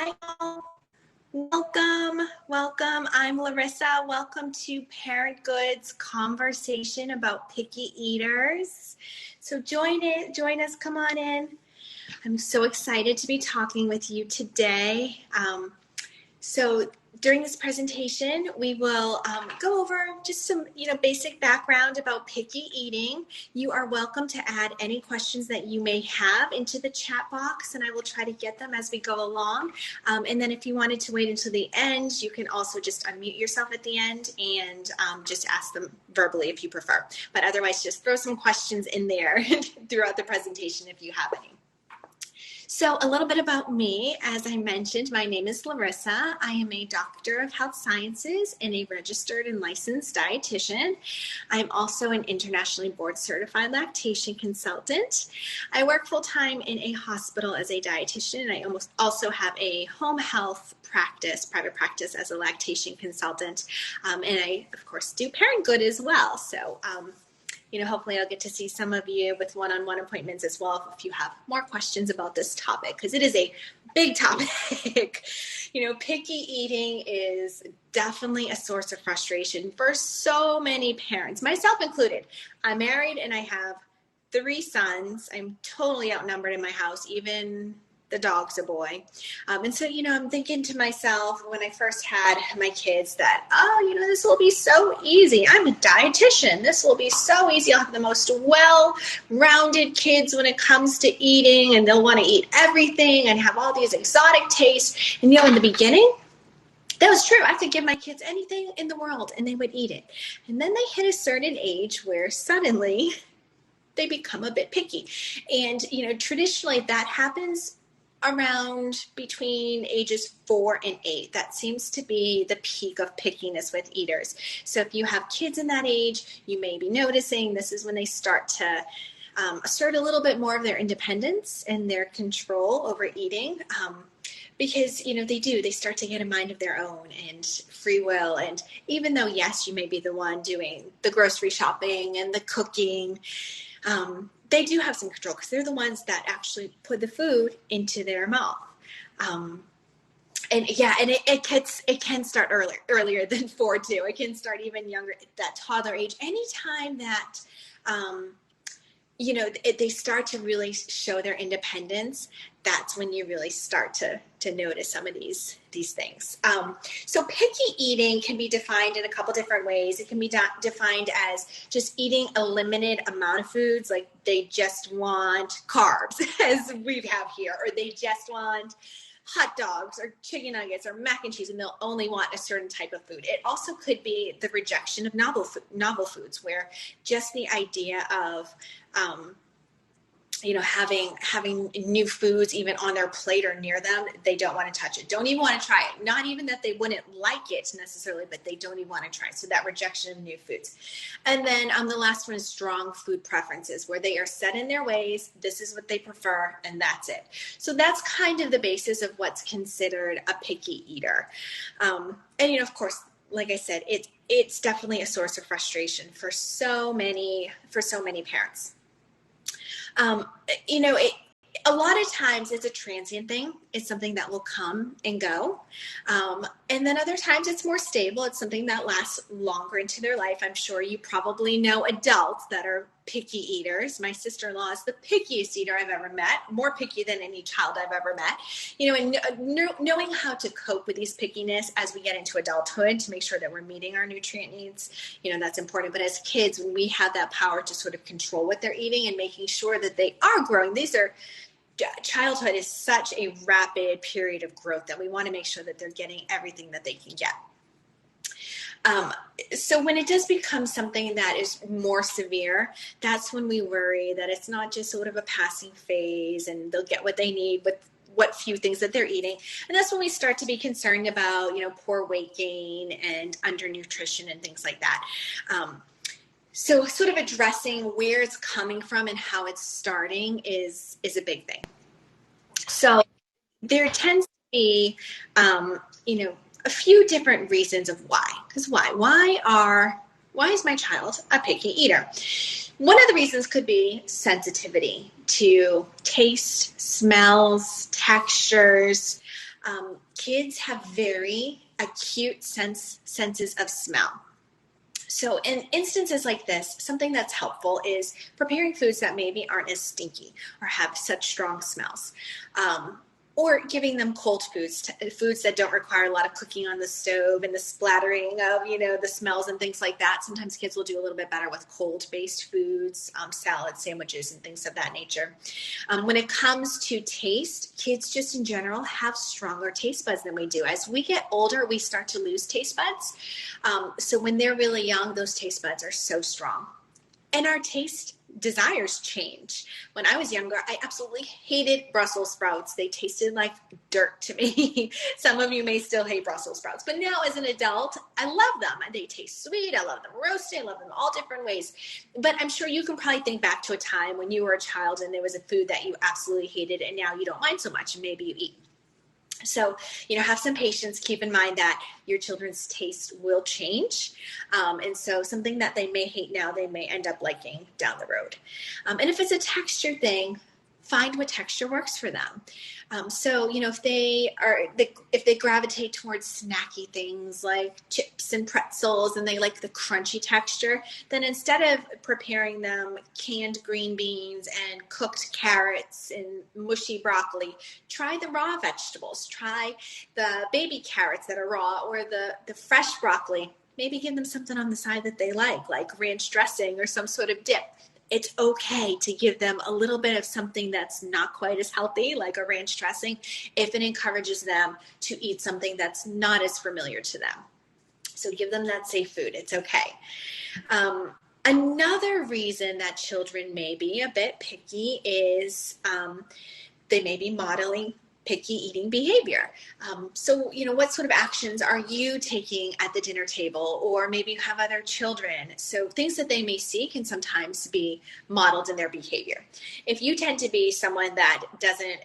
Hi, all. Welcome. I'm Larissa. Welcome to ParentGood's conversation about picky eaters. So join us, come on in. I'm so excited to be talking with you today. So during this presentation, we will go over just some, basic background about picky eating. You are welcome to add any questions that you may have into the chat box, and I will try to get them as we go along. And then if you wanted to wait until the end, you can also just unmute yourself at the end and just ask them verbally if you prefer. But otherwise, just throw some questions in there throughout the presentation if you have any. So a little bit about me. As I mentioned, my name is Larissa. I am a doctor of health sciences and a registered and licensed dietitian. I'm also an internationally board certified lactation consultant. I work full-time in a hospital as a dietitian, and I also have a home health private practice as a lactation consultant. And I, of course, do ParentGood as well. So, hopefully I'll get to see some of you with one-on-one appointments as well if you have more questions about this topic, because it is a big topic. Picky eating is definitely a source of frustration for so many parents, myself included. I'm married and I have 3 sons. I'm totally outnumbered in my house, even the dog's a boy. And so, I'm thinking to myself when I first had my kids that, this will be so easy. I'm a dietitian. This will be so easy. I'll have the most well-rounded kids when it comes to eating, and they'll want to eat everything and have all these exotic tastes. And, in the beginning, that was true. I could give my kids anything in the world and they would eat it. And then they hit a certain age where suddenly they become a bit picky. And, traditionally that happens around between ages 4 and 8. That seems to be the peak of pickiness with eaters. So if you have kids in that age, you may be noticing this is when they start to assert a little bit more of their independence and their control over eating. Because, they start to get a mind of their own and free will. And even though, yes, you may be the one doing the grocery shopping and the cooking, they do have some control because they're the ones that actually put the food into their mouth. It can start earlier than 4 too. It can start even younger, that toddler age. Anytime that, they start to really show their independence, that's when you really start to notice some of these things. So picky eating can be defined in a couple different ways. It can be defined as just eating a limited amount of foods, like they just want carbs, as we have here, or they just want hot dogs or chicken nuggets or mac and cheese, and they'll only want a certain type of food. It also could be the rejection of novel foods, where just the idea of having new foods even on their plate or near them, they don't want to touch it, don't even want to try it. Not even that they wouldn't like it necessarily, but they don't even want to try it. So that rejection of new foods. And then the last one is strong food preferences, where they are set in their ways. This is what they prefer, and that's it. So that's kind of the basis of what's considered a picky eater. And of course, like I said, it's definitely a source of frustration for so many parents. A lot of times it's a transient thing. It's something that will come and go. And then other times it's more stable. It's something that lasts longer into their life. I'm sure you probably know adults that are picky eaters. My sister-in-law is the pickiest eater I've ever met, more picky than any child I've ever met. And knowing how to cope with these pickiness as we get into adulthood to make sure that we're meeting our nutrient needs, that's important. But as kids, when we have that power to sort of control what they're eating and making sure that they are growing, childhood is such a rapid period of growth that we want to make sure that they're getting everything that they can get. So when it does become something that is more severe, that's when we worry that it's not just sort of a passing phase and they'll get what they need with what few things that they're eating. And that's when we start to be concerned about, poor weight gain and undernutrition and things like that. So sort of addressing where it's coming from and how it's starting is a big thing. So there tends to be, a few different reasons of why. Because why is my child a picky eater? One of the reasons could be sensitivity to taste, smells, textures. kids have very acute senses of smell. So in instances like this, something that's helpful is preparing foods that maybe aren't as stinky or have such strong smells. Or giving them cold foods that don't require a lot of cooking on the stove and the splattering of, the smells and things like that. Sometimes kids will do a little bit better with cold-based foods, salads, sandwiches, and things of that nature. When it comes to taste, kids just in general have stronger taste buds than we do. As we get older, we start to lose taste buds. So when they're really young, those taste buds are so strong. And our taste desires change. When I was younger, I absolutely hated Brussels sprouts. They tasted like dirt to me. Some of you may still hate Brussels sprouts, but now as an adult, I love them. They taste sweet. I love them roasted. I love them all different ways. But I'm sure you can probably think back to a time when you were a child and there was a food that you absolutely hated and now you don't mind so much and maybe you eat. So, have some patience. Keep in mind that your children's taste will change. And so something that they may hate now, they may end up liking down the road. And if it's a texture thing, find what texture works for them. So, if they gravitate towards snacky things like chips and pretzels and they like the crunchy texture, then instead of preparing them canned green beans and cooked carrots and mushy broccoli, try the raw vegetables. Try the baby carrots that are raw or the fresh broccoli. Maybe give them something on the side that they like ranch dressing or some sort of dip. It's okay to give them a little bit of something that's not quite as healthy, like a ranch dressing, if it encourages them to eat something that's not as familiar to them. So give them that safe food. It's okay. Another reason that children may be a bit picky is they may be modeling picky eating behavior. So, what sort of actions are you taking at the dinner table? Or maybe you have other children. So things that they may see can sometimes be modeled in their behavior. If you tend to be someone that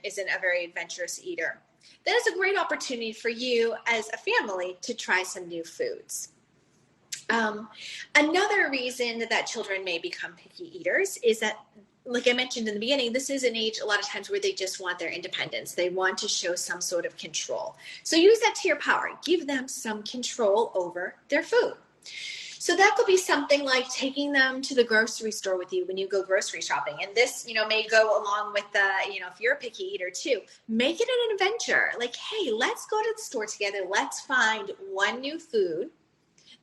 isn't a very adventurous eater, then it's a great opportunity for you as a family to try some new foods. Another reason that children may become picky eaters is that, like I mentioned in the beginning, this is an age a lot of times where they just want their independence. They want to show some sort of control. So use that to your power. Give them some control over their food. So that could be something like taking them to the grocery store with you when you go grocery shopping. And this, may go along with the, if you're a picky eater too, make it an adventure. Like, hey, let's go to the store together. Let's find one new food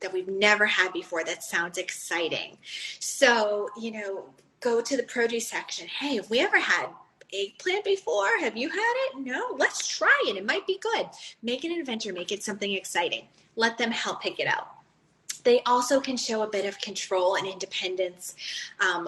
that we've never had before that sounds exciting. So, go to the produce section. Hey, have we ever had eggplant before? Have you had it? No, let's try it. It might be good. Make it an adventure. Make it something exciting. Let them help pick it out. They also can show a bit of control and independence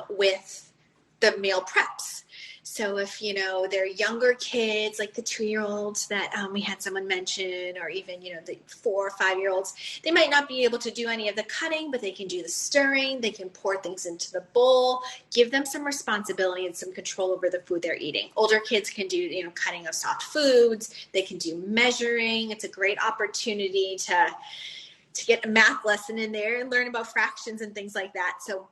with the meal preps. So if, they're younger kids, like the 2-year-olds that we had someone mention, or even, the 4 or 5-year-olds, they might not be able to do any of the cutting, but they can do the stirring. They can pour things into the bowl, give them some responsibility and some control over the food they're eating. Older kids can do, cutting of soft foods. They can do measuring. It's a great opportunity to get a math lesson in there and learn about fractions and things like that. So,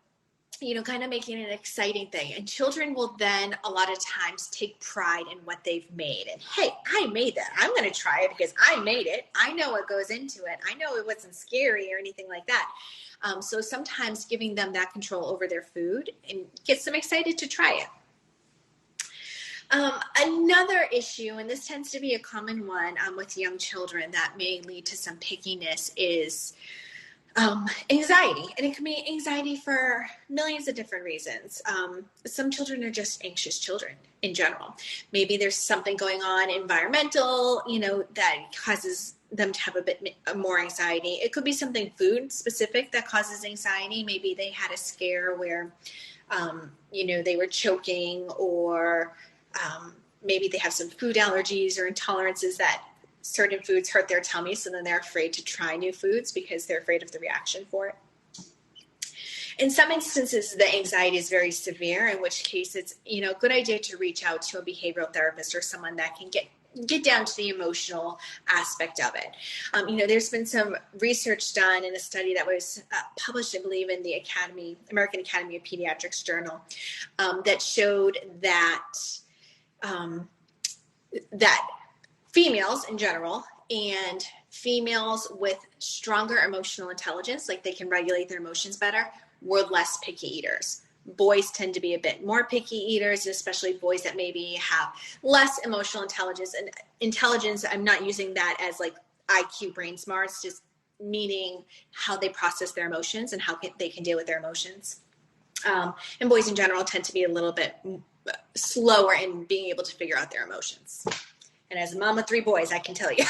kind of making it an exciting thing. And children will then a lot of times take pride in what they've made. And hey, I made that. I'm going to try it because I made it. I know what goes into it. I know it wasn't scary or anything like that. So sometimes giving them that control over their food and gets them excited to try it. Another issue, and this tends to be a common one with young children that may lead to some pickiness, is anxiety. And it can be anxiety for millions of different reasons. Some children are just anxious children in general. Maybe there's something going on environmental, that causes them to have a bit more anxiety. It could be something food specific that causes anxiety. Maybe they had a scare where, they were choking, or maybe they have some food allergies or intolerances that certain foods hurt their tummy, so then they're afraid to try new foods because they're afraid of the reaction for it. In some instances, the anxiety is very severe, in which case it's, a good idea to reach out to a behavioral therapist or someone that can get down to the emotional aspect of it. There's been some research done in a study that was published, I believe, in the American Academy of Pediatrics journal, that showed that females in general, and females with stronger emotional intelligence, like they can regulate their emotions better, were less picky eaters. Boys tend to be a bit more picky eaters, especially boys that maybe have less emotional intelligence. And intelligence, I'm not using that as like IQ brain smarts, just meaning how they process their emotions and how they can deal with their emotions. And boys in general tend to be a little bit slower in being able to figure out their emotions. And as a mom of 3 boys, I can tell you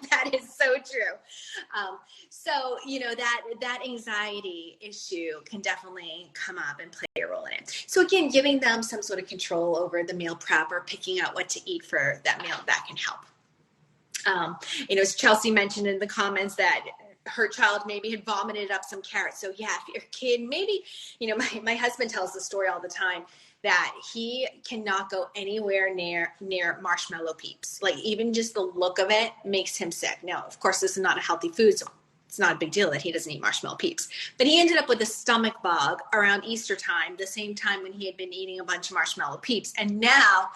that is so true. So, that anxiety issue can definitely come up and play a role in it. So again, giving them some sort of control over the meal prep or picking out what to eat for that meal, that can help. As Chelsea mentioned in the comments that her child maybe had vomited up some carrots. So yeah, if your kid maybe, my husband tells the story all the time that he cannot go anywhere near marshmallow peeps. Like even just the look of it makes him sick. Now, of course, this is not a healthy food, so it's not a big deal that he doesn't eat marshmallow peeps. But he ended up with a stomach bug around Easter time, the same time when he had been eating a bunch of marshmallow peeps. And now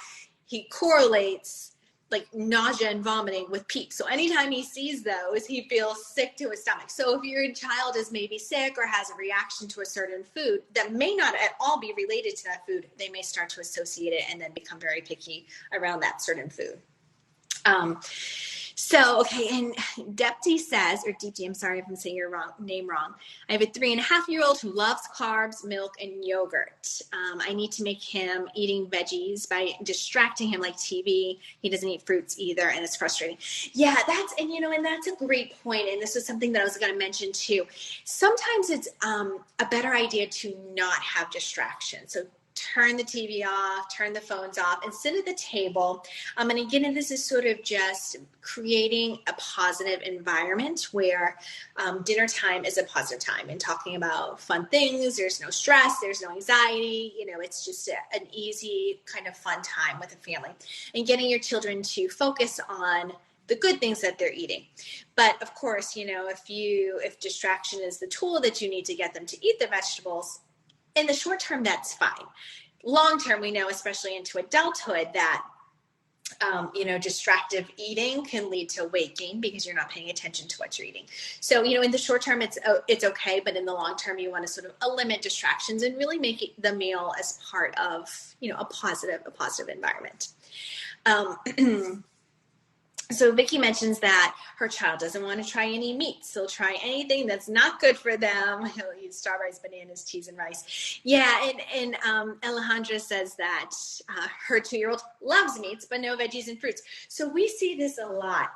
he correlates like nausea and vomiting with peeps. So anytime he sees those, he feels sick to his stomach. So if your child is maybe sick or has a reaction to a certain food that may not at all be related to that food, they may start to associate it and then become very picky around that certain food. And Deepti says, or Deepti, I'm sorry if I'm saying your name wrong. I have a 3.5-year-old who loves carbs, milk, and yogurt. I need to make him eating veggies by distracting him like TV. He doesn't eat fruits either, and it's frustrating. Yeah, that's a great point. And this is something that I was going to mention too. Sometimes it's a better idea to not have distractions. So turn the TV off, turn the phones off, and sit at the table. And again, this is sort of just creating a positive environment where dinner time is a positive time and talking about fun things. There's no stress, there's no anxiety. It's just an easy kind of fun time with a family, and getting your children to focus on the good things that they're eating. But of course, if distraction is the tool that you need to get them to eat the vegetables, in the short term, that's fine. Long term, we know, especially into adulthood, that distractive eating can lead to weight gain because you're not paying attention to what you're eating. So, in the short term, it's okay, but in the long term, you want to sort of eliminate distractions and really make it the meal as part of, a positive environment. So Vicky mentions that her child doesn't want to try any meats. They'll try anything that's not good for them. He'll eat strawberries, bananas, cheese, and rice. Yeah, and Alejandra says that her 2-year-old loves meats, but no veggies and fruits. So we see this a lot.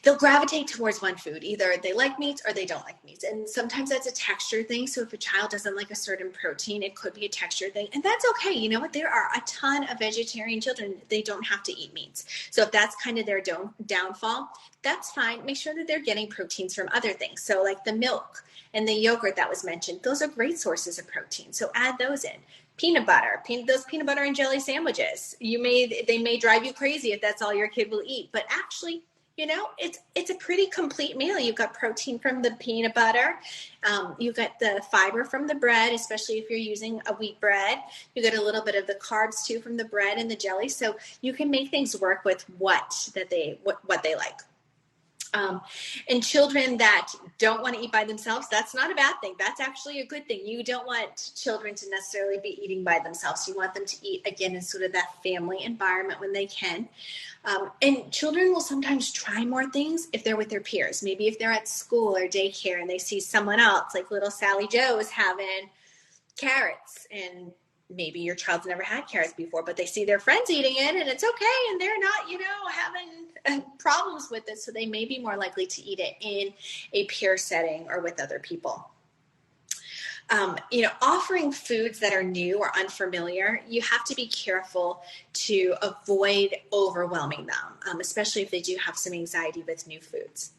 They'll gravitate towards one food. Either they like meats or they don't like meats. And sometimes that's a texture thing. So if a child doesn't like a certain protein, it could be a texture thing. And that's okay. You know what? There are a ton of vegetarian children. They don't have to eat meats. So if that's kind of their downfall, that's fine. Make sure that they're getting proteins from other things. So like the milk and the yogurt that was mentioned, those are great sources of protein. So add those in. Peanut butter, those peanut butter and jelly sandwiches. They may drive you crazy if that's all your kid will eat. But actually, it's a pretty complete meal. You've got protein from the peanut butter. You've got the fiber from the bread, especially if you're using a wheat bread. You get a little bit of the carbs too from the bread and the jelly. So you can make things work with what they like. And children that don't want to eat by themselves, that's not a bad thing. That's actually a good thing. You don't want children to necessarily be eating by themselves. You want them to eat, again, in sort of that family environment when they can. And children will sometimes try more things if they're with their peers. Maybe if they're at school or daycare and they see someone else, like little Sally Joe's having carrots, and maybe your child's never had carrots before, but they see their friends eating it and it's okay. And they're not, having problems with it. So they may be more likely to eat it in a peer setting or with other people. Offering foods that are new or unfamiliar, you have to be careful to avoid overwhelming them, especially if they do have some anxiety with new foods.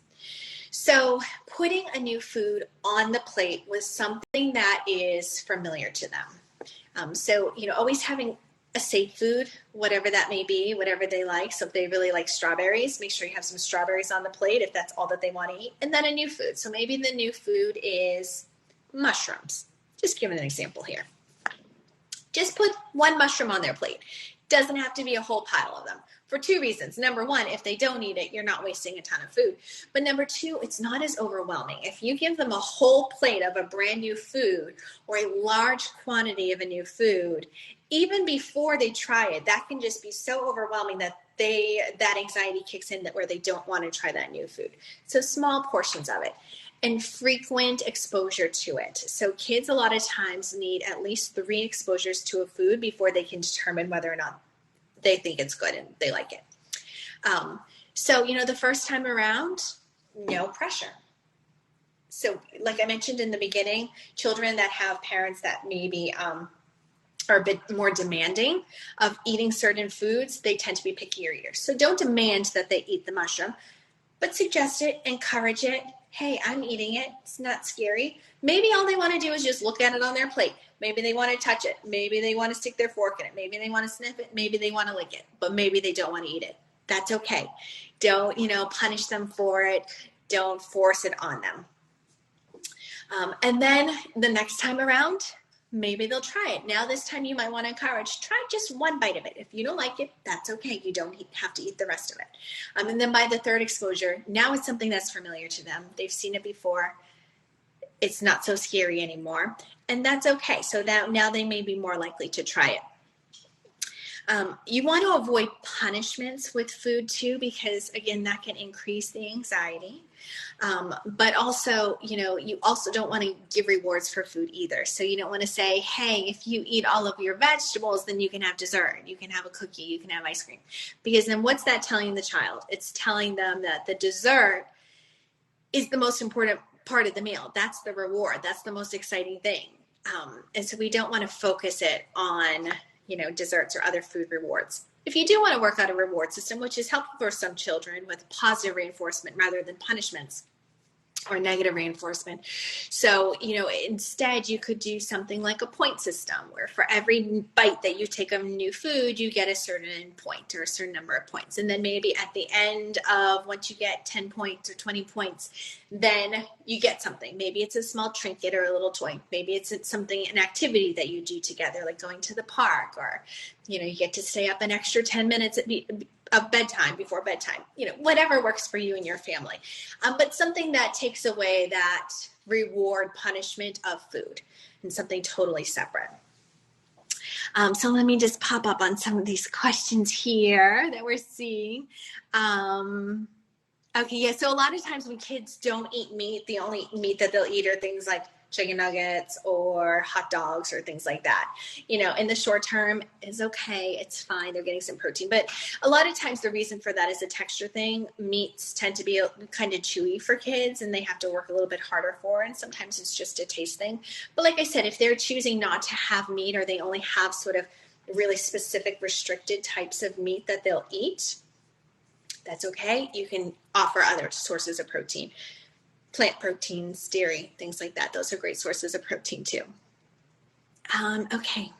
So putting a new food on the plate with something that is familiar to them. Always having a safe food, whatever that may be, whatever they like. So if they really like strawberries, make sure you have some strawberries on the plate if that's all that they want to eat. And then a new food. So maybe the new food is mushrooms. Just giving an example here. Just put one mushroom on their plate. Doesn't have to be a whole pile of them for two reasons. Number one, if they don't eat it, you're not wasting a ton of food. But number two, it's not as overwhelming. If you give them a whole plate of a brand new food or a large quantity of a new food, even before they try it, that can just be so overwhelming that that anxiety kicks in, that where they don't want to try that new food. So small portions of it and frequent exposure to it. So kids a lot of times need at least 3 exposures to a food before they can determine whether or not they think it's good and they like it. So, the first time around, no pressure. So like I mentioned in the beginning, children that have parents that maybe are a bit more demanding of eating certain foods, they tend to be pickier eaters. So don't demand that they eat the mushroom, but suggest it, encourage it. Hey, I'm eating it. It's not scary. Maybe all they want to do is just look at it on their plate. Maybe they want to touch it. Maybe they want to stick their fork in it. Maybe they want to sniff it. Maybe they want to lick it, but maybe they don't want to eat it. That's okay. Don't, punish them for it. Don't force it on them. And then the next time around, maybe they'll try it. Now this time you might want to encourage, try just one bite of it. If you don't like it, that's okay. You don't have to eat the rest of it. And then by the third exposure, now it's something that's familiar to them. They've seen it before. It's not so scary anymore. And that's okay. So now they may be more likely to try it. You want to avoid punishments with food too, because again, that can increase the anxiety. But also, you also don't want to give rewards for food either. So you don't want to say, hey, if you eat all of your vegetables, then you can have dessert, you can have a cookie, you can have ice cream. Because then what's that telling the child? It's telling them that the dessert is the most important part of the meal. That's the reward. That's the most exciting thing. And so we don't want to focus it on desserts or other food rewards. If you do want to work out a reward system, which is helpful for some children with positive reinforcement rather than punishments or negative reinforcement. So, instead you could do something like a point system where for every bite that you take of new food, you get a certain point or a certain number of points. And then maybe at the end of once you get 10 points or 20 points, then you get something. Maybe it's a small trinket or a little toy. Maybe it's an activity that you do together, like going to the park, or, you get to stay up an extra 10 minutes of bedtime, before bedtime, whatever works for you and your family. But something that takes away that reward punishment of food and something totally separate. So let me just pop up on some of these questions here that we're seeing. Okay, yeah, so a lot of times when kids don't eat meat, the only meat that they'll eat are things like chicken nuggets or hot dogs or things like that. In the short term is okay. It's fine. They're getting some protein. But a lot of times the reason for that is a texture thing. Meats tend to be kind of chewy for kids and they have to work a little bit harder for. And sometimes it's just a taste thing. But like I said, if they're choosing not to have meat or they only have sort of really specific restricted types of meat that they'll eat, that's okay. You can offer other sources of protein. Plant proteins, dairy, things like that. Those are great sources of protein too. Okay.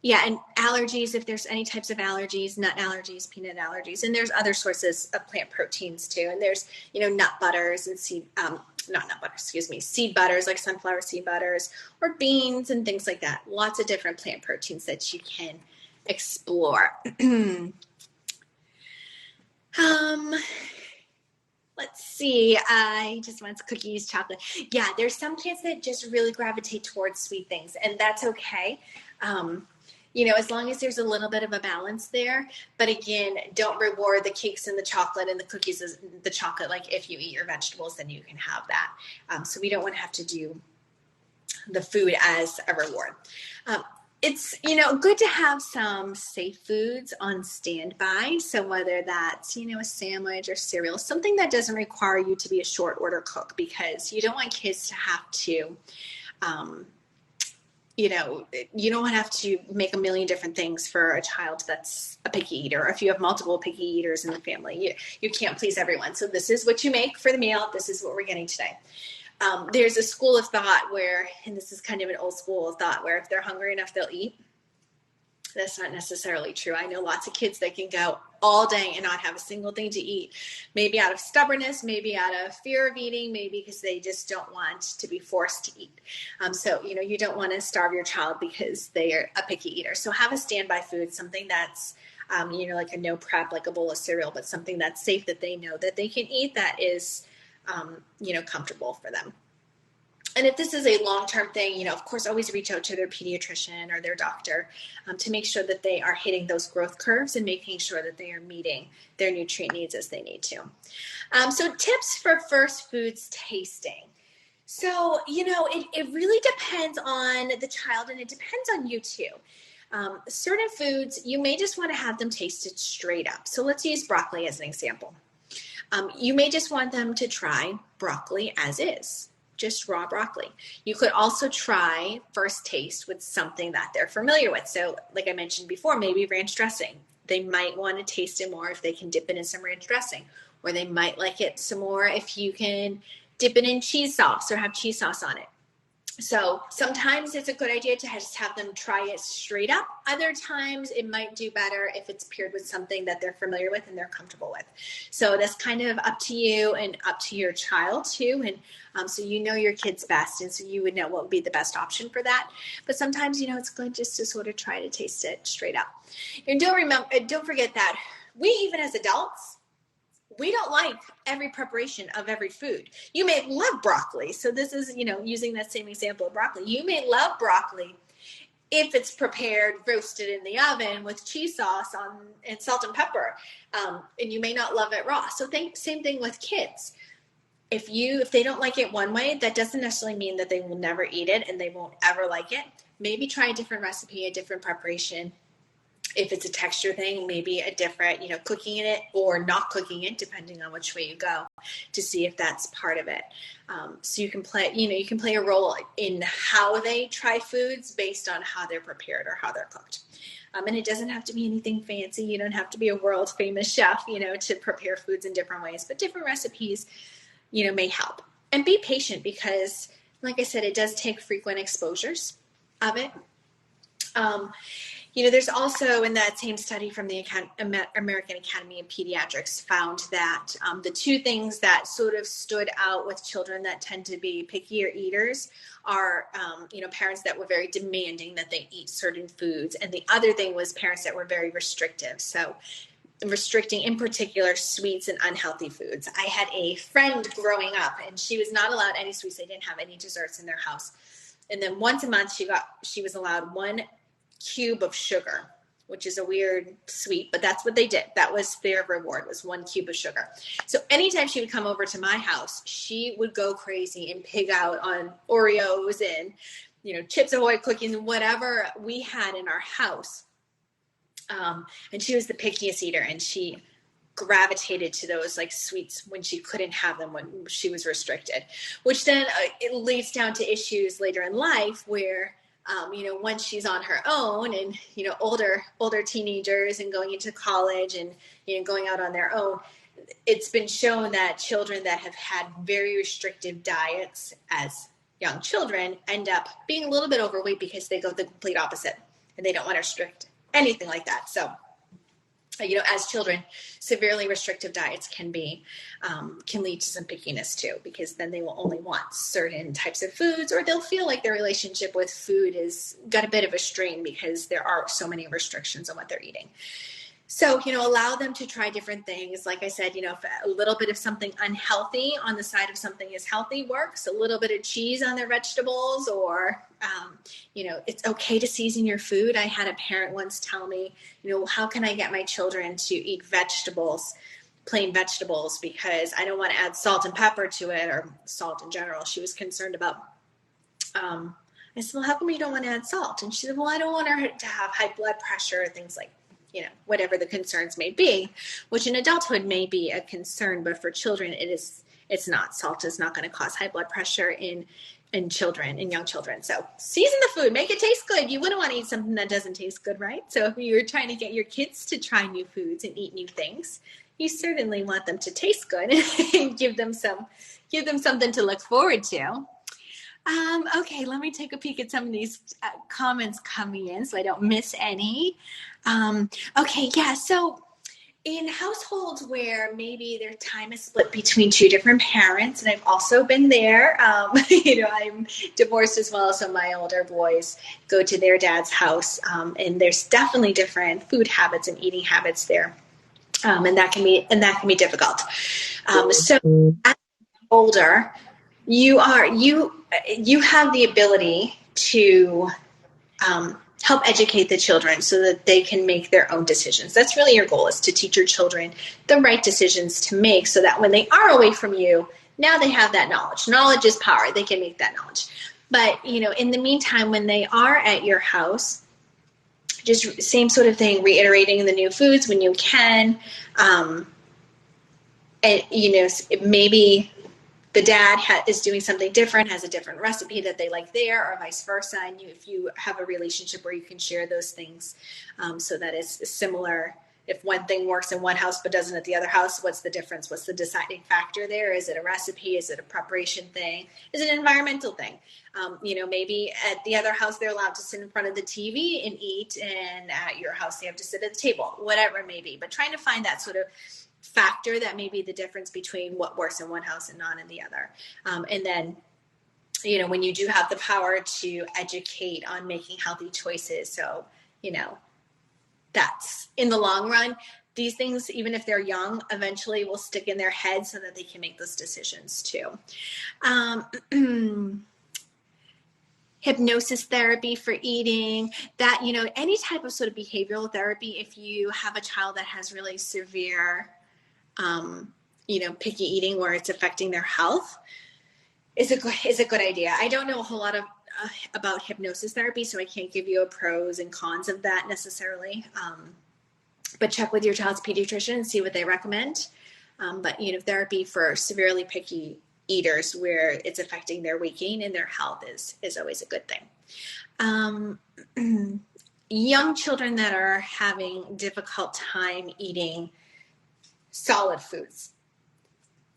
Yeah, and allergies, if there's any types of allergies, nut allergies, peanut allergies, and there's other sources of plant proteins too. And there's, nut butters and seed butters like sunflower seed butters or beans and things like that. Lots of different plant proteins that you can explore. Let's see. I just want cookies, chocolate. Yeah, there's some kids that just really gravitate towards sweet things, and that's okay. As long as there's a little bit of a balance there. But again, don't reward the cakes and the chocolate and the cookies as the chocolate. Like if you eat your vegetables, then you can have that. So we don't want to have to do the food as a reward. It's, good to have some safe foods on standby. So whether that's, a sandwich or cereal, something that doesn't require you to be a short order cook, because you don't want kids to have to, you don't want to have to make a million different things for a child that's a picky eater. Or if you have multiple picky eaters in the family, you can't please everyone. So this is what you make for the meal. This is what we're getting today. There's a school of thought where, and this is kind of an old school of thought, where if they're hungry enough, they'll eat. That's not necessarily true. I know lots of kids that can go all day and not have a single thing to eat, maybe out of stubbornness, maybe out of fear of eating, maybe because they just don't want to be forced to eat. So, you don't want to starve your child because they are a picky eater. So have a standby food, something that's, like a no prep, like a bowl of cereal, but something that's safe that they know that they can eat that is, comfortable for them. And if this is a long-term thing, of course, always reach out to their pediatrician or their doctor to make sure that they are hitting those growth curves and making sure that they are meeting their nutrient needs as they need to. So tips for first foods tasting. So, it really depends on the child, and it depends on you too. Certain foods, you may just want to have them tasted straight up. So let's use broccoli as an example. You may just want them to try broccoli as is. Just raw broccoli. You could also try first taste with something that they're familiar with. So like I mentioned before, maybe ranch dressing. They might want to taste it more if they can dip it in some ranch dressing, or they might like it some more if you can dip it in cheese sauce or have cheese sauce on it. So sometimes it's a good idea to just have them try it straight up. Other times it might do better if it's paired with something that they're familiar with and they're comfortable with. So that's kind of up to you and up to your child too. And so your kids best, and so you would know what would be the best option for that. But sometimes, it's good just to sort of try to taste it straight up. And don't forget that we, even as adults, we don't like every preparation of every food. You may love broccoli. So this is, using that same example of broccoli. You may love broccoli if it's prepared, roasted in the oven with cheese sauce and salt and pepper. And you may not love it raw. So same thing with kids. If they don't like it one way, that doesn't necessarily mean that they will never eat it and they won't ever like it. Maybe try a different recipe, a different preparation. If it's a texture thing, maybe a different, cooking it or not cooking it, depending on which way you go, to see if that's part of it. So you can play a role in how they try foods based on how they're prepared or how they're cooked. And it doesn't have to be anything fancy. You don't have to be a world famous chef, to prepare foods in different ways, but different recipes, may help. And be patient because, like I said, it does take frequent exposures of it. There's also, in that same study from the American Academy of Pediatrics, found that the two things that sort of stood out with children that tend to be pickier eaters are, parents that were very demanding that they eat certain foods. And the other thing was parents that were very restrictive. So restricting, in particular, sweets and unhealthy foods. I had a friend growing up, and she was not allowed any sweets. They didn't have any desserts in their house. And then once a month, she was allowed 1 cube of sugar, which is a weird sweet, but that's what they did. That was their reward, was 1 cube of sugar. So anytime she would come over to my house, she would go crazy and pig out on Oreos and, Chips Ahoy cookies and whatever we had in our house. And she was the pickiest eater, and she gravitated to those like sweets when she couldn't have them when she was restricted, which then it leads down to issues later in life where once she's on her own and, older teenagers and going into college and, going out on their own, it's been shown that children that have had very restrictive diets as young children end up being a little bit overweight because they go the complete opposite and they don't want to restrict anything like that. So, as children, severely restrictive diets can lead to some pickiness too, because then they will only want certain types of foods, or they'll feel like their relationship with food is got a bit of a strain because there are so many restrictions on what they're eating. So, allow them to try different things. Like I said, if a little bit of something unhealthy on the side of something is healthy works, a little bit of cheese on their vegetables, or, it's okay to season your food. I had a parent once tell me, how can I get my children to eat vegetables, plain vegetables, because I don't want to add salt and pepper to it, or salt in general. She was concerned about, I said, well, how come you don't want to add salt? And she said, well, I don't want her to have high blood pressure or things like whatever the concerns may be, which in adulthood may be a concern, but for children, it's not. Salt is not going to cause high blood pressure in children, in young children. So season the food, make it taste good. You wouldn't want to eat something that doesn't taste good, right? So if you're trying to get your kids to try new foods and eat new things, you certainly want them to taste good and give them something to look forward to. Okay, let me take a peek at some of these comments coming in so I don't miss any. Okay, yeah, so in households where maybe their time is split between two different parents, and I've also been there, I'm divorced as well, so my older boys go to their dad's house, and there's definitely different food habits and eating habits there, and that can be difficult. So as older, you have the ability to help educate the children so that they can make their own decisions. That's really your goal, is to teach your children the right decisions to make so that when they are away from you, now they have that knowledge. Knowledge is power. They can make that knowledge. But, in the meantime, when they are at your house, just same sort of thing, reiterating the new foods when you can. Maybe the dad is doing something different, has a different recipe that they like there, or vice versa. And if you have a relationship where you can share those things, so that it's similar. If one thing works in one house but doesn't at the other house, what's the difference? What's the deciding factor there? Is it a recipe? Is it a preparation thing? Is it an environmental thing? Maybe at the other house they're allowed to sit in front of the TV and eat, and at your house they have to sit at the table, whatever it may be. But trying to find that sort of factor that may be the difference between what works in one house and not in the other. And then, when you do have the power to educate on making healthy choices. So, that's in the long run, these things, even if they're young, eventually will stick in their head so that they can make those decisions too. Hypnosis therapy for eating, that, any type of sort of behavioral therapy, if you have a child that has really severe picky eating where it's affecting their health, is a good idea. I don't know a whole lot about hypnosis therapy, so I can't give you a pros and cons of that necessarily. But check with your child's pediatrician and see what they recommend. But therapy for severely picky eaters where it's affecting their weight gain and their health is always a good thing. Young children that are having difficult time eating solid foods.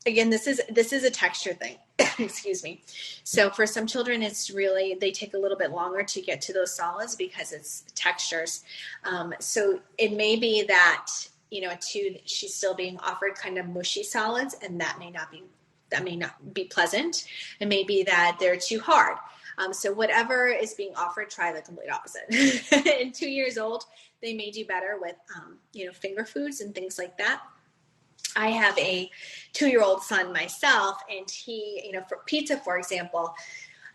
Again, this is a texture thing. Excuse me. So for some children, they take a little bit longer to get to those solids because it's textures. So it may be that, at 2, she's still being offered kind of mushy solids, and that may not be pleasant. It may be that they're too hard. So whatever is being offered, try the complete opposite. In 2 years old, they may do better with, finger foods and things like that. I have a 2-year-old son myself, and he, for pizza, for example,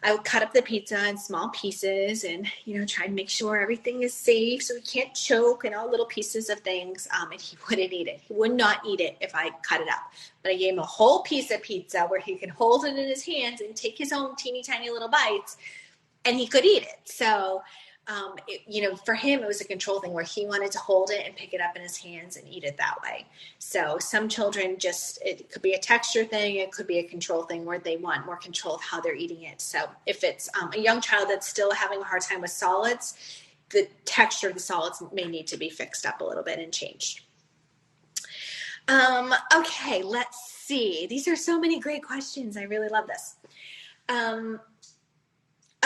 I would cut up the pizza in small pieces and, try and make sure everything is safe so he can't choke and all little pieces of things. And he wouldn't eat it. He would not eat it if I cut it up. But I gave him a whole piece of pizza where he could hold it in his hands and take his own teeny tiny little bites, and he could eat it. So, for him, it was a control thing where he wanted to hold it and pick it up in his hands and eat it that way. So some children it could be a texture thing. It could be a control thing where they want more control of how they're eating it. So if it's a young child that's still having a hard time with solids, the texture of the solids may need to be fixed up a little bit and changed. Okay, let's see. These are so many great questions. I really love this.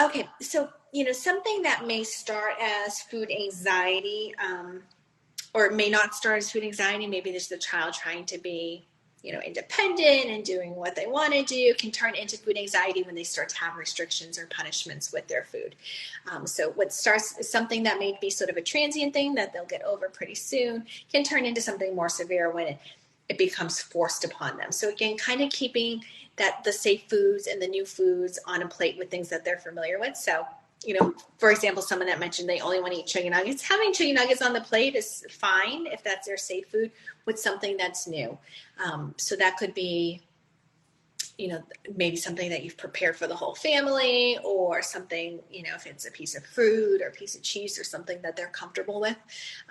Okay, so, something that may start as food anxiety, or it may not start as food anxiety, maybe there's the child trying to be, independent and doing what they want to do, can turn into food anxiety when they start to have restrictions or punishments with their food. So what starts as something that may be sort of a transient thing that they'll get over pretty soon can turn into something more severe when it becomes forced upon them. So again, kind of keeping the safe foods and the new foods on a plate with things that they're familiar with. So, for example, someone that mentioned they only want to eat chicken nuggets. Having chicken nuggets on the plate is fine if that's their safe food with something that's new. So that could be, maybe something that you've prepared for the whole family, or something, if it's a piece of fruit or a piece of cheese or something that they're comfortable with.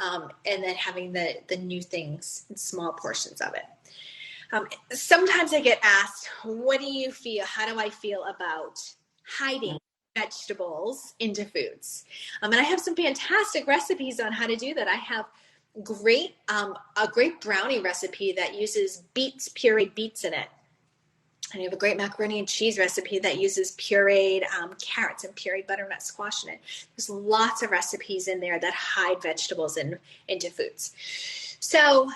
And then having the new things in small portions of it. Sometimes I get asked, what do you feel? How do I feel about hiding vegetables into foods? And I have some fantastic recipes on how to do that. I have a great brownie recipe that uses pureed beets in it. And you have a great macaroni and cheese recipe that uses pureed carrots and pureed butternut squash in it. There's lots of recipes in there that hide vegetables into foods. So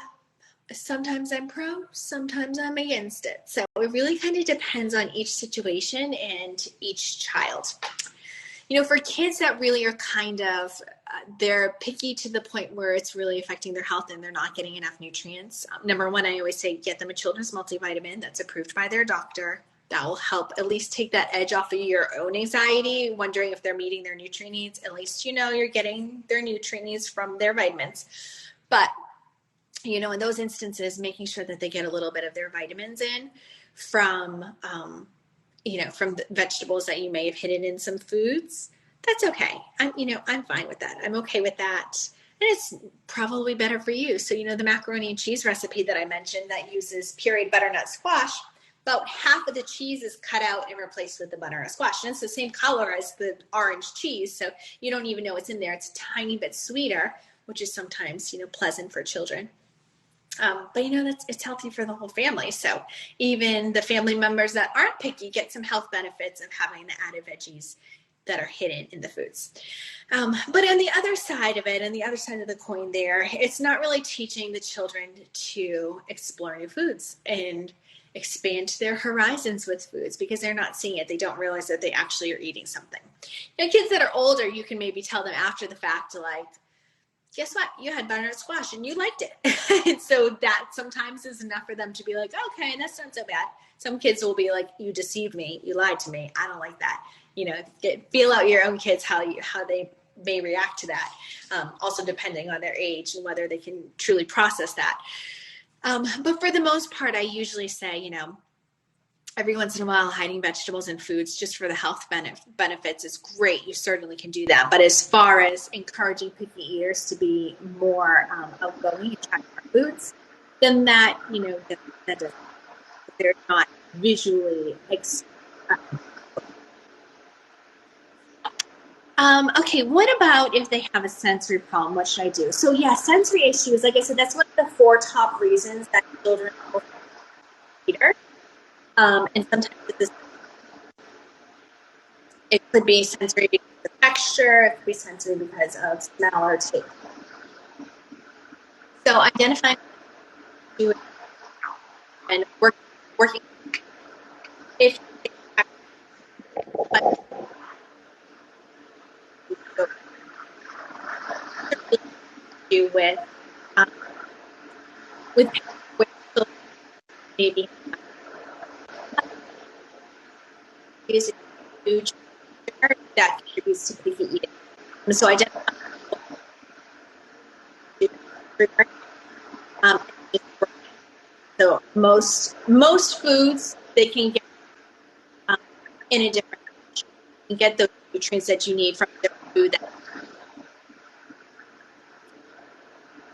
sometimes I'm pro, sometimes I'm against it. So it really kind of depends on each situation and each child. For kids that really are they're picky to the point where it's really affecting their health and they're not getting enough nutrients. Number one, I always say get them a children's multivitamin that's approved by their doctor. That will help at least take that edge off of your own anxiety, wondering if they're meeting their nutrient needs. At least you're getting their nutrient needs from their vitamins. But, in those instances, making sure that they get a little bit of their vitamins in from the vegetables that you may have hidden in some foods, that's okay. I'm fine with that. I'm okay with that. And it's probably better for you. So, the macaroni and cheese recipe that I mentioned that uses pureed butternut squash, about half of the cheese is cut out and replaced with the butternut squash. And it's the same color as the orange cheese. So you don't even know what's in there. It's a tiny bit sweeter, which is sometimes, pleasant for children. But it's healthy for the whole family. So even the family members that aren't picky get some health benefits of having the added veggies that are hidden in the foods. But on the other side of it, and the other side of the coin there, it's not really teaching the children to explore new foods and expand their horizons with foods because they're not seeing it. They don't realize that they actually are eating something. Kids that are older, you can maybe tell them after the fact, like, guess what? You had butternut squash and you liked it. And so that sometimes is enough for them to be like, okay, that's not so bad. Some kids will be like, you deceived me. You lied to me. I don't like that. Feel out your own kids, how they may react to that. Also depending on their age and whether they can truly process that. But for the most part, I usually say, every once in a while, hiding vegetables and foods just for the health benefits is great. You certainly can do that. But as far as encouraging picky eaters to be more outgoing and try more foods, then that doesn't. They're not visually okay, what about if they have a sensory problem? What should I do? So sensory issues, like I said, that's one of the 4 top reasons that children are eaters. And sometimes it could be sensory because of texture, it could be sensory because of smell or taste. So identifying and working if with maybe using food that contributes to picky eating. So identify so most foods they can get in a different way. You can get those nutrients that you need from a different food.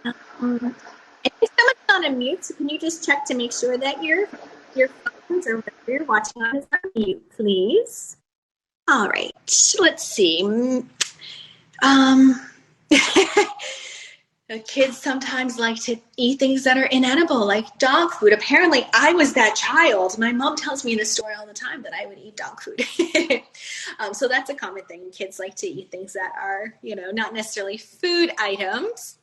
And if someone's on a mute, so can you just check to make sure that your phones or whatever you're watching on is on mute, please? All right, let's see. Kids sometimes like to eat things that are inedible, like dog food. Apparently, I was that child. My mom tells me in the story all the time that I would eat dog food. So that's a common thing. Kids like to eat things that are, not necessarily food items.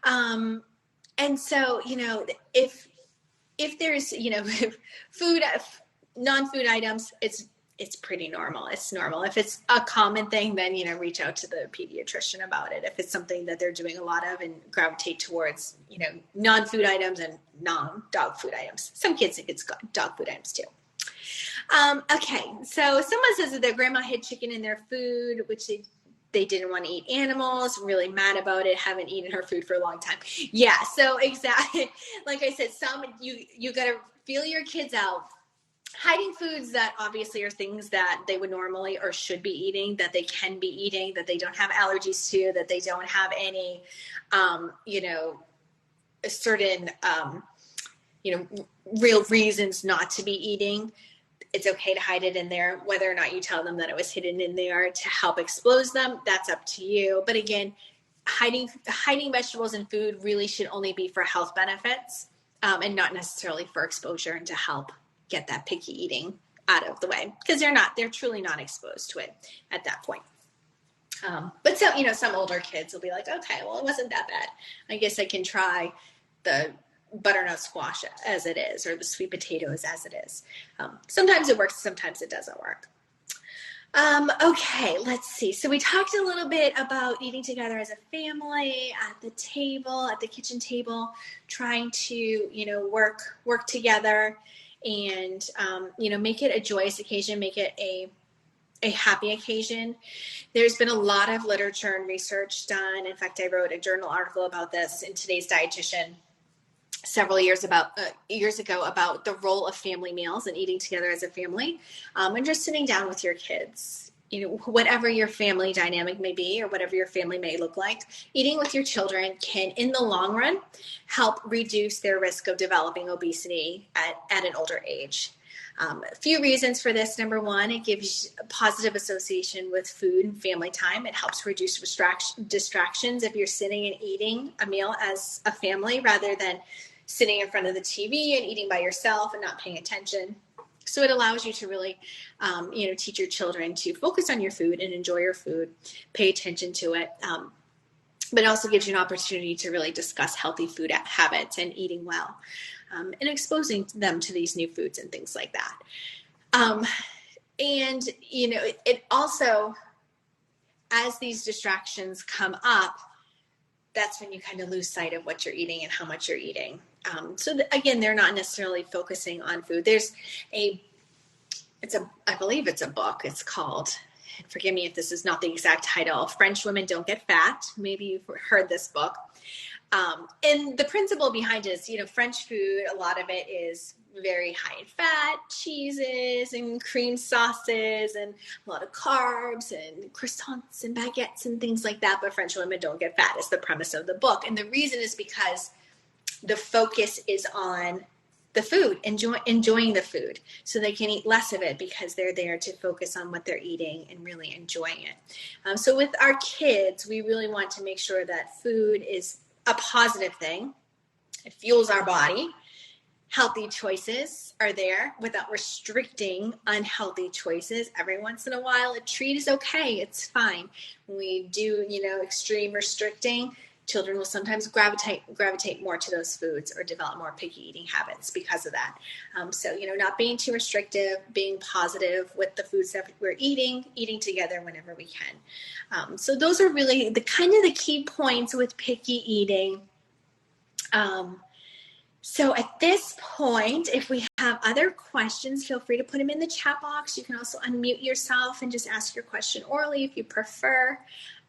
And so, if there's, food, non-food items, it's pretty normal. It's normal. If it's a common thing, then, reach out to the pediatrician about it. If it's something that they're doing a lot of and gravitate towards, non-food items and non-dog food items. Some kids think it's dog food items too. Okay. So someone says that their grandma hid chicken in their food, which they didn't want to eat animals, really mad about it, haven't eaten her food for a long time. Yeah. So exactly. Like I said, you got to feel your kids out. Hiding foods that obviously are things that they would normally or should be eating, that they can be eating, that they don't have allergies to, that they don't have any, certain, real reasons not to be eating. It's okay to hide it in there. Whether or not you tell them that it was hidden in there to help expose them, that's up to you. But again, hiding vegetables and food really should only be for health benefits and not necessarily for exposure and to help get that picky eating out of the way, because they're truly not exposed to it at that point. But so, some older kids will be like, okay, well, it wasn't that bad. I guess I can try the butternut squash as it is, or the sweet potatoes as it is. Sometimes it works, sometimes it doesn't work. Okay, let's see. So we talked a little bit about eating together as a family at the table, at the kitchen table, trying to, work together and, make it a joyous occasion, make it a happy occasion. There's been a lot of literature and research done. In fact, I wrote a journal article about this in today's Dietitian several years ago about the role of family meals and eating together as a family, and just sitting down with your kids. Whatever your family dynamic may be or whatever your family may look like, eating with your children can, in the long run, help reduce their risk of developing obesity at an older age. A few reasons for this. Number one, it gives a positive association with food and family time. It helps reduce distractions if you're sitting and eating a meal as a family rather than sitting in front of the TV and eating by yourself and not paying attention. So it allows you to really, teach your children to focus on your food and enjoy your food, pay attention to it. But it also gives you an opportunity to really discuss healthy food habits and eating well, and exposing them to these new foods and things like that. It also, as these distractions come up, that's when you kind of lose sight of what you're eating and how much you're eating. Again, they're not necessarily focusing on food. I believe it's a book. It's called, forgive me if this is not the exact title, French Women Don't Get Fat. Maybe you've heard this book. And the principle behind it is, French food, a lot of it is very high in fat, cheeses and cream sauces and a lot of carbs and croissants and baguettes and things like that. But French women don't get fat is the premise of the book. And the reason is because the focus is on the food, enjoying the food, so they can eat less of it because they're there to focus on what they're eating and really enjoying it. So with our kids, we really want to make sure that food is a positive thing. It fuels our body. Healthy choices are there without restricting unhealthy choices. Every once in a while, a treat is okay. It's fine. When we do, extreme restricting, children will sometimes gravitate more to those foods or develop more picky eating habits because of that. Not being too restrictive, being positive with the foods that we're eating together whenever we can. So those are really the key points with picky eating. So at this point, if we have other questions, feel free to put them in the chat box. You can also unmute yourself and just ask your question orally if you prefer.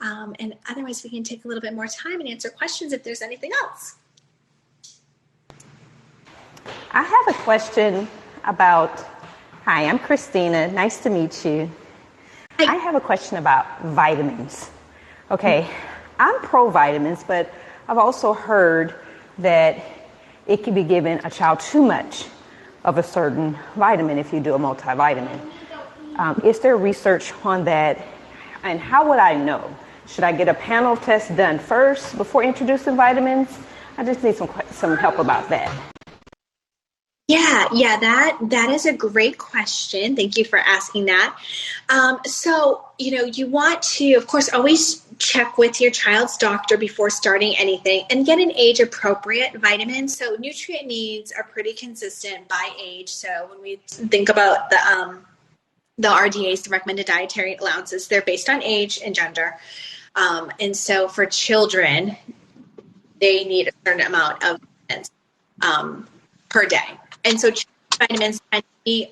And otherwise, we can take a little bit more time and answer questions if there's anything else. I have a question about, hi, I'm Christina. Nice to meet you. Hi. I have a question about vitamins. Okay, I'm pro vitamins, but I've also heard that it can be given a child too much of a certain vitamin if you do a multivitamin. Is there research on that? And how would I know? Should I get a panel test done first before introducing vitamins? I just need some help about that. Yeah, that is a great question. Thank you for asking that. You want to, of course, always check with your child's doctor before starting anything and get an age-appropriate vitamin. So nutrient needs are pretty consistent by age. So when we think about the RDAs, the recommended dietary allowances, they're based on age and gender. And so for children, they need a certain amount of vitamins per day. And so vitamins tend to be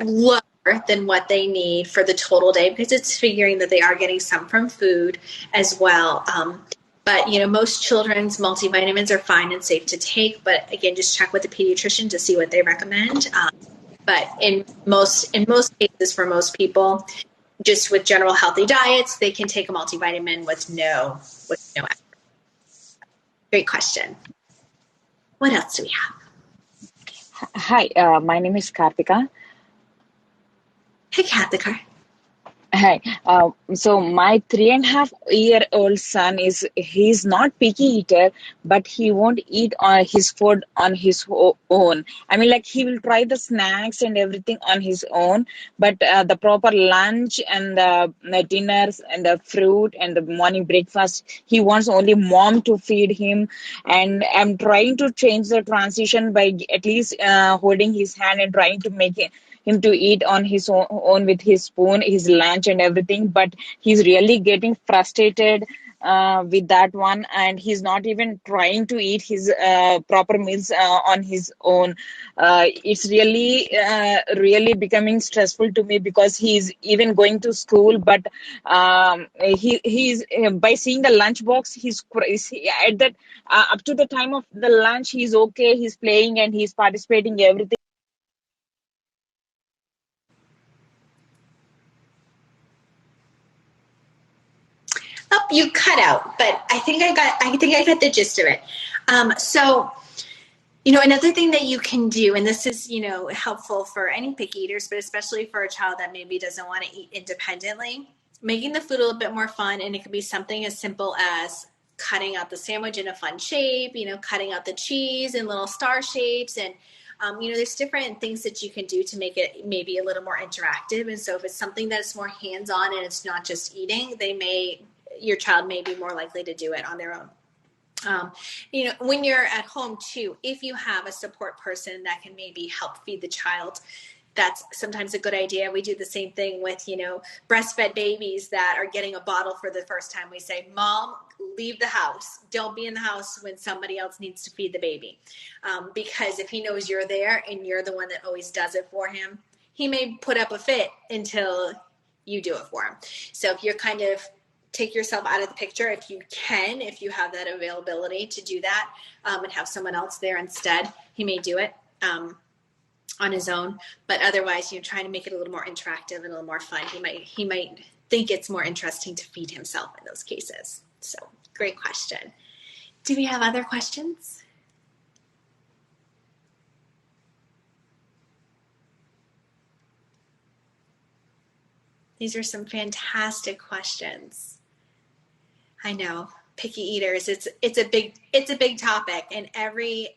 lower than what they need for the total day because it's figuring that they are getting some from food as well. But most children's multivitamins are fine and safe to take. But again, just check with the pediatrician to see what they recommend. But in most cases, for most people, just with general healthy diets, they can take a multivitamin with no effort. Great question. What else do we have? Hi, my name is Karthika. Hey, Karthika. Hi. So my 3.5-year-old son he's not picky eater, but he won't eat his food on his own. I mean, like he will try the snacks and everything on his own, but the proper lunch and the dinners and the fruit and the morning breakfast, he wants only mom to feed him. And I'm trying to change the transition by at least holding his hand and trying to make him to eat on his own with his spoon, his lunch and everything. But he's really getting frustrated with that one, and he's not even trying to eat his proper meals on his own. It's really becoming stressful to me because he's even going to school, but he's by seeing the lunch box, at that up to the time of the lunch, he's okay, he's playing and he's participating everything. Oh, you cut out, but I think I got the gist of it. So, another thing that you can do, and this is, helpful for any picky eaters, but especially for a child that maybe doesn't want to eat independently, making the food a little bit more fun. And it could be something as simple as cutting out the sandwich in a fun shape, cutting out the cheese in little star shapes. And, there's different things that you can do to make it maybe a little more interactive. And so if it's something that's more hands-on and it's not just eating, your child may be more likely to do it on their own. When you're at home too, if you have a support person that can maybe help feed the child, that's sometimes a good idea. We do the same thing with, breastfed babies that are getting a bottle for the first time. We say, Mom, leave the house. Don't be in the house when somebody else needs to feed the baby. Because if he knows you're there and you're the one that always does it for him, he may put up a fit until you do it for him. So if you're kind of take yourself out of the picture, if you have that availability to do that, and have someone else there instead, he may do it on his own. But otherwise, trying to make it a little more interactive and a little more fun. He might think it's more interesting to feed himself in those cases. So, great question. Do we have other questions? These are some fantastic questions. I know, picky eaters, it's a big topic, and every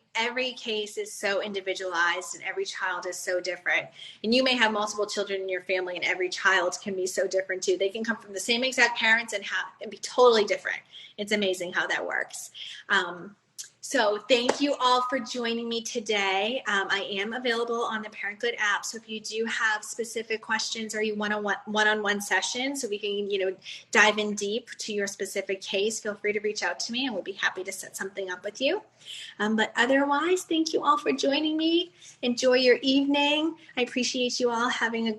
case is so individualized and every child is so different. And you may have multiple children in your family and every child can be so different too. They can come from the same exact parents and be totally different. It's amazing how that works. So thank you all for joining me today. I am available on the ParentGood app. So if you do have specific questions or you want a one-on-one session so we can, dive in deep to your specific case, feel free to reach out to me and we'll be happy to set something up with you. But otherwise, thank you all for joining me. Enjoy your evening. I appreciate you all having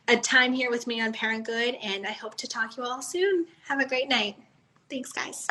a time here with me on ParentGood, and I hope to talk to you all soon. Have a great night. Thanks, guys.